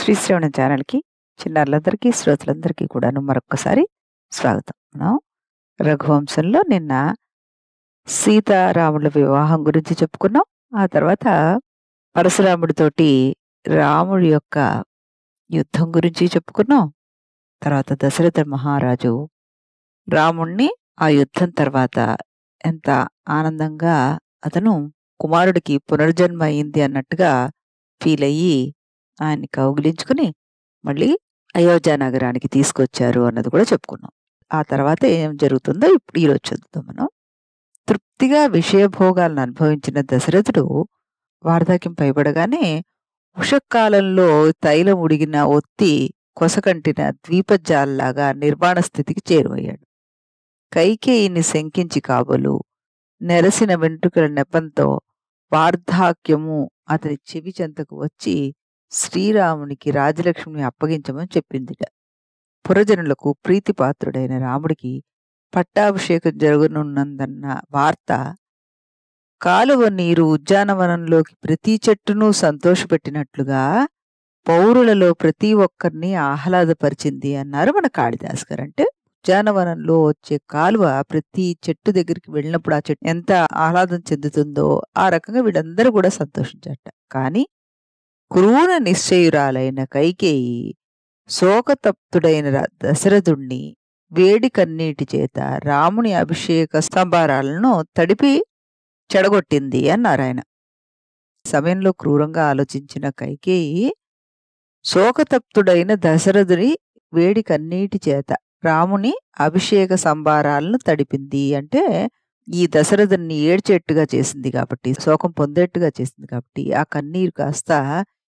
శ్రీశ్రవణ ఛానల్‌కి చిన్నారులందరికీ, శ్రోతలందరికీ కూడాను మరొక్కసారి స్వాగతం. మనం రఘువంశంలో నిన్న సీతారాముల వివాహం గురించి చెప్పుకున్నాం. ఆ తర్వాత పరశురాముడితోటి రాముడి యొక్క యుద్ధం గురించి చెప్పుకున్నాం. తర్వాత దశరథ మహారాజు రాముడిని ఆ యుద్ధం తర్వాత ఎంత ఆనందంగా అతను కుమారుడికి పునర్జన్మ అయింది అన్నట్టుగా ఫీల్ అయ్యి ఆయన్ని కౌగిలించుకుని మళ్ళీ అయోధ్య నగరానికి తీసుకొచ్చారు అన్నది కూడా చెప్పుకున్నాం. ఆ తర్వాత ఏం జరుగుతుందో ఇప్పుడు ఈరోజు చదువుతాం మనం. తృప్తిగా విషయభోగాలను అనుభవించిన దశరథుడు వార్ధక్యం పైబడగానే ఉషకాలంలో తైలం ఉడిగిన ఒత్తి కొసకంటిన ద్వీపజాల్లాగా నిర్వాణ స్థితికి చేరువయ్యాడు. కైకేయిని శంకించి కాబోలు నెరసిన వెంట్రుకల నెపంతో వార్ధాక్యము అతని చెవి చెంతకు వచ్చి శ్రీరామునికి రాజలక్ష్మిని అప్పగించమని చెప్పిందిట. పురజనులకు ప్రీతిపాత్రుడైన రాముడికి పట్టాభిషేకం జరగనున్నదన్న వార్త కాలువ నీరు ఉద్యానవనంలోకి ప్రతి చెట్టును సంతోషపెట్టినట్లుగా పౌరులలో ప్రతి ఒక్కరిని ఆహ్లాదపరిచింది అన్నారు మన కాళిదాస్ గారు. అంటే ఉద్యానవనంలో వచ్చే కాలువ ప్రతి చెట్టు దగ్గరికి వెళ్ళినప్పుడు ఆ చెట్టు ఎంత ఆహ్లాదం చెందుతుందో ఆ రకంగా వీళ్ళందరూ కూడా సంతోషించారట. కానీ క్రూర నిశ్చయురాలైన కైకేయి శోకతప్తుడైన దశరథుణ్ణి వేడి కన్నీటి చేత రాముని అభిషేక సంభారాలను తడిపి చెడగొట్టింది అన్నారు ఆయన. సమయంలో క్రూరంగా ఆలోచించిన కైకేయి శోకతప్తుడైన దశరథుని వేడి కన్నీటి చేత రాముని అభిషేక సంభారాలను తడిపింది అంటే ఈ దశరథుని ఏడ్చేట్టుగా చేసింది కాబట్టి, శోకం పొందేట్టుగా చేసింది కాబట్టి ఆ కన్నీరు కాస్త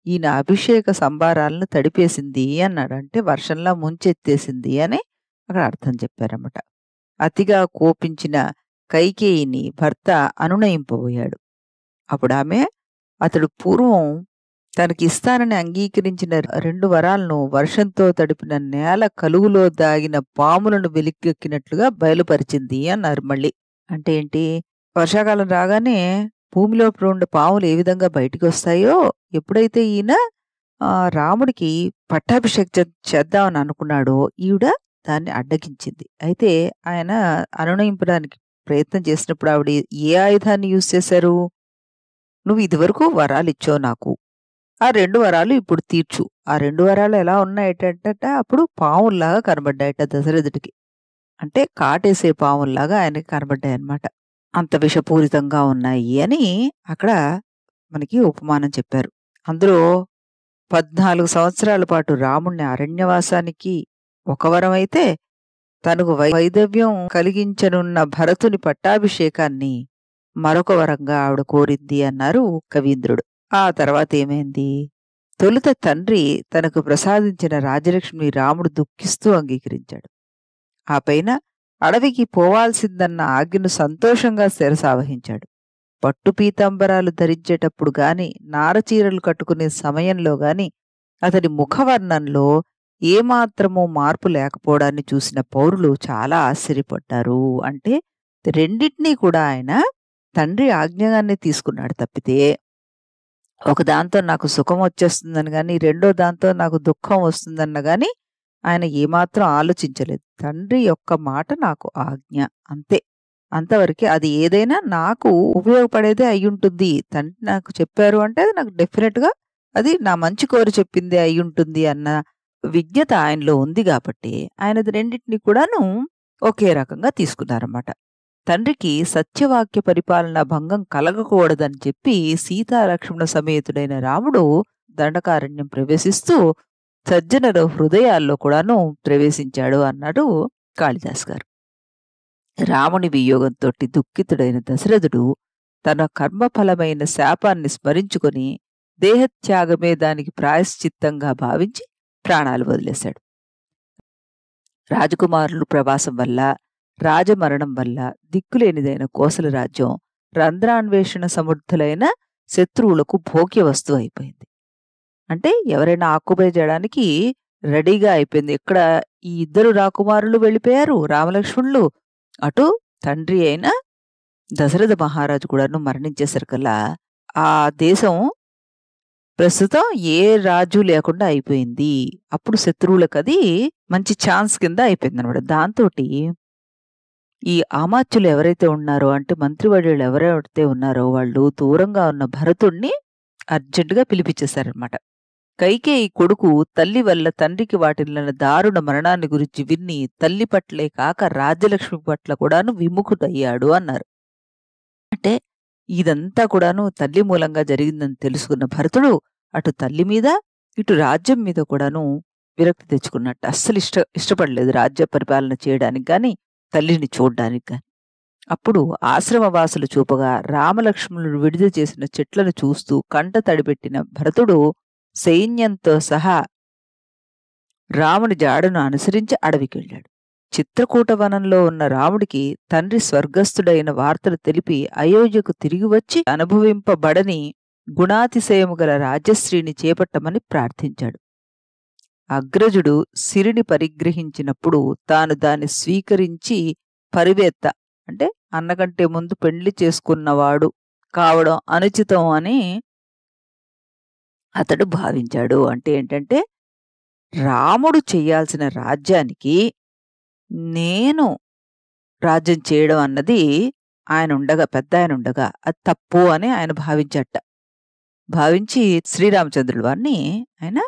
ఈయన అభిషేక సంభారాలను తడిపేసింది అన్నాడు. అంటే వర్షంలా ముంచెత్తేసింది అని అక్కడ అర్థం చెప్పారన్నమాట. అతిగా కోపించిన కైకేయిని భర్త అనునయింపబోయాడు. అప్పుడు ఆమె అతడు పూర్వం తనకి ఇస్తానని అంగీకరించిన 2 వరాలను వర్షంతో తడిపిన నేల కలుగులో దాగిన పాములను వెలికెక్కినట్లుగా బయలుపరిచింది అన్నారు. మళ్ళీ అంటే ఏంటి, వర్షాకాలం రాగానే భూమిలో ఉండే పాములు ఏ విధంగా బయటికి వస్తాయో ఎప్పుడైతే ఈయన రాముడికి పట్టాభిషేకం చేద్దామని అనుకున్నాడో ఈవిడ దాన్ని అడ్డగించింది. అయితే ఆయన అనునయింపడానికి ప్రయత్నం చేసినప్పుడు ఆవిడ ఏ ఆయుధాన్ని యూజ్ చేశారు? నువ్వు ఇదివరకు వరాలు ఇచ్చావు నాకు, ఆ 2 వరాలు ఇప్పుడు తీర్చు. ఆ 2 వరాలు ఎలా ఉన్నాయట, అప్పుడు పావుల్లాగా కనబడ్డాయట దశరథుడికి. అంటే కాటేసే పావుల్లాగా ఆయనకి కనబడ్డాయి అన్నమాట. అంత విషపూరితంగా ఉన్నాయి అని అక్కడ మనకి ఉపమానం చెప్పారు. అందులో 14 సంవత్సరాల పాటు రాముణ్ణి అరణ్యవాసానికి ఒక వరం అయితే, తనకు వైదవ్యం కలిగించనున్న భరతుని పట్టాభిషేకాన్ని మరొక వరంగా ఆవిడ కోరింది అన్నారు కవీంద్రుడు. ఆ తర్వాత ఏమైంది? తొలుత తండ్రి తనకు ప్రసాదించిన రాజలక్ష్మి రాముడు దుఃఖిస్తూ అంగీకరించాడు. ఆ పైన అడవికి పోవాల్సిందన్న ఆజ్ఞను సంతోషంగా శిరసావహించాడు. పట్టు పీతాంబరాలు ధరించేటప్పుడు గాని, నారచీరలు కట్టుకునే సమయంలో గాని అతడి ముఖవర్ణంలో ఏమాత్రమూ మార్పు లేకపోవడాన్ని చూసిన పౌరులు చాలా ఆశ్చర్యపడ్డారు. అంటే రెండింటినీ కూడా ఆయన తండ్రి ఆజ్ఞగానే తీసుకున్నాడు తప్పితే, ఒక దాంతో నాకు సుఖం వచ్చేస్తుందని గాని, రెండో దాంతో నాకు దుఃఖం వస్తుందన్న గాని ఆయన ఏమాత్రం ఆలోచించలేదు. తండ్రి యొక్క మాట నాకు ఆజ్ఞ, అంతే. అంతవరకే. అది ఏదైనా నాకు ఉపయోగపడేదే అయ్యుంటుంది. తండ్రి నాకు చెప్పారు అంటే అది నాకు డెఫినెట్‌గా అది నా మంచి కోరి చెప్పిందే అయ్యుంటుంది అన్న విజ్ఞత ఆయనలో ఉంది కాబట్టి ఆయనది రెండిటిని కూడాను ఒకే రకంగా తీసుకున్నారన్నమాట. తండ్రికి సత్యవాక్య పరిపాలన భంగం కలగకూడదని చెప్పి సీతాలక్ష్మణ సమేతుడైన రాముడు దండకారణ్యం ప్రవేశిస్తూ సజ్జనుల హృదయాల్లో కూడాను ప్రవేశించాడు అన్నాడు కాళిదాస్ గారు. రాముని వియోగంతో దుఃఖితుడైన దశరథుడు తన కర్మఫలమైన శాపాన్ని స్మరించుకొని దేహత్యాగమే దానికి ప్రాయశ్చిత్తంగా భావించి ప్రాణాలు వదిలేశాడు. రాజకుమారులు ప్రవాసం వల్ల, రాజమరణం వల్ల దిక్కులేనిదైన కోసల రాజ్యం రంధ్రాన్వేషణ సమర్థులైన శత్రువులకు భోగ్య వస్తువు అయిపోయింది. అంటే ఎవరైనా ఆక్యుపై చేయడానికి రెడీగా అయిపోయింది. ఇక్కడ ఈ 2 రాకుమారులు వెళ్ళిపోయారు, రామలక్ష్మణులు. అటు తండ్రి అయిన దశరథ మహారాజు కూడాను మరణించేసరికల్లా ఆ దేశం ప్రస్తుతం ఏ రాజు లేకుండా అయిపోయింది. అప్పుడు శత్రువులకది మంచి ఛాన్స్ కింద అయిపోయిందనమాట. దాంతోటి ఈ అమాత్యులు ఎవరైతే ఉన్నారో అంటే మంత్రివర్యులు ఎవరైతే ఉన్నారో వాళ్ళు దూరంగా ఉన్న భరతుడిని అర్జెంటుగా పిలిపించేశారనమాట. కైకేయి కొడుకు తల్లి వల్ల తండ్రికి వాటిల్లిన దారుణ మరణాన్ని గురించి విని తల్లి పట్లే కాక రాజ్యలక్ష్మి పట్ల కూడాను విముఖుడయ్యాడు అన్నారు. అంటే ఇదంతా కూడాను తల్లి మూలంగా జరిగిందని తెలుసుకున్న భరతుడు అటు తల్లి మీద ఇటు రాజ్యం మీద కూడాను విరక్తి తెచ్చుకున్నట్టు. అస్సలు ఇష్టపడలేదు రాజ్య పరిపాలన చేయడానికి గాని తల్లిని చూడ్డానికి గాని. అప్పుడు ఆశ్రమవాసులు చూపగా రామలక్ష్మణుడు విడుదల చేసిన చెట్లను చూస్తూ కంట తడిపెట్టిన భరతుడు సైన్యంతో సహా రాముని జాడను అనుసరించి అడవికెళ్ళాడు. చిత్రకూట వనంలో ఉన్న రాముడికి తండ్రి స్వర్గస్థుడైన వార్తలు తెలిపి అయోధ్యకు తిరిగి వచ్చి అనుభవింపబడని గుణాతిశయము గల రాజ్యశ్రీని చేపట్టమని ప్రార్థించాడు. అగ్రజుడు సిరిని పరిగ్రహించినప్పుడు తాను దాన్ని స్వీకరించి పరివేత్త అంటే అన్నకంటే ముందు పెండ్లి చేసుకున్నవాడు కావడం అనుచితం అని అతడు భావించాడు. అంటే ఏంటంటే రాముడు చేయాల్సిన రాజ్యానికి నేను రాజ్యం చేయడం అన్నది ఆయన ఉండగా పెద్ద ఆయన ఉండగా అది తప్పు అని ఆయన భావించట. భావించి శ్రీరామచంద్రుడు వారిని ఆయన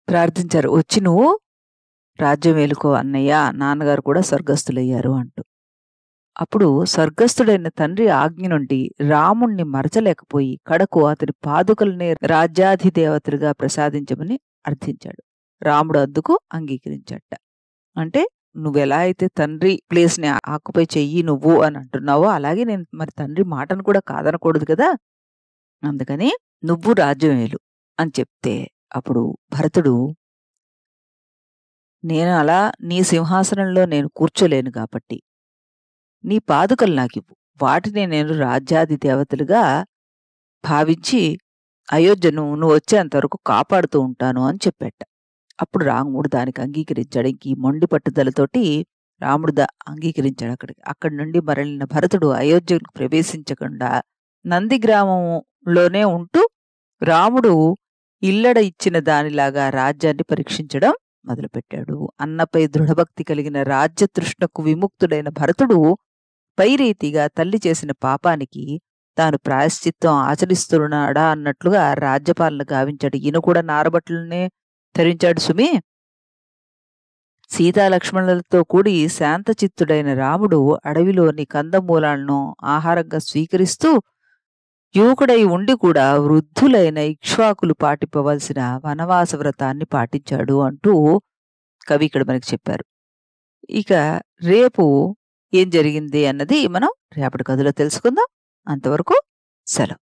ప్రార్థించారు. వచ్చి నువ్వు రాజ్యం ఏలుకో అన్నయ్య, నాన్నగారు కూడా స్వర్గస్థులయ్యారు అంటూ. అప్పుడు స్వర్గస్థుడైన తండ్రి ఆజ్ఞ నుండి రాముణ్ణి మరచలేకపోయి కడకు అతని పాదుకల్ని రాజ్యాధిదేవతలుగా ప్రసాదించమని అర్థించాడు. రాముడు అందుకు అంగీకరించట. అంటే నువ్వెలా అయితే తండ్రి ప్లేస్ ని ఆక్యుపై చెయ్యి నువ్వు అని అంటున్నావో అలాగే నేను మరి తండ్రి మాటను కూడా కాదనకూడదు కదా, అందుకని నువ్వు రాజ్యం ఏలు అని చెప్తే అప్పుడు భరతుడు నేను అలా నీ సింహాసనంలో నేను కూర్చోలేను కాబట్టి నీ పాదుకలు నాకివ్వు, వాటిని నేను రాజ్యాది దేవతలుగా భావించి అయోధ్యను నువ్వు వచ్చేంతవరకు కాపాడుతూ ఉంటాను అని చెప్పాట. అప్పుడు రాముడు దానికి అంగీకరించాడు. ఇంక ఈ మొండి పట్టుదలతోటి రాముడు అంగీకరించాడు. అక్కడి నుండి మరలిన భరతుడు అయోధ్యకు ప్రవేశించకుండా నందిగ్రామంలోనే ఉంటూ రాముడు ఇల్లడ ఇచ్చిన దానిలాగా రాజ్యాన్ని పరీక్షించడం మొదలుపెట్టాడు. అన్నపై దృఢభక్తి కలిగిన రాజ్యతృష్ణకు విముక్తుడైన భరతుడు పైరీతిగా తల్లి చేసిన పాపానికి తాను ప్రాయశ్చిత్తం ఆచరిస్తున్నాడా అన్నట్లుగా రాజ్యపాలన గావించాడు. ఈయన కూడా నారబట్లనే ధరించాడు సుమి. సీతాలక్ష్మణులతో కూడి శాంతచిత్తుడైన రాముడు అడవిలోని కందమూలాలను ఆహారంగా స్వీకరిస్తూ యువకుడై ఉండి కూడా వృద్ధులైన ఇక్ష్వాకులు పాటింపవలసిన వనవాస వ్రతాన్ని పాటించాడు అంటూ కవి ఇక్కడ మనకి చెప్పారు. ఇక రేపు ఏం జరిగింది అన్నది మనం రేపటి కథలో తెలుసుకుందాం. అంతవరకు సెలవు.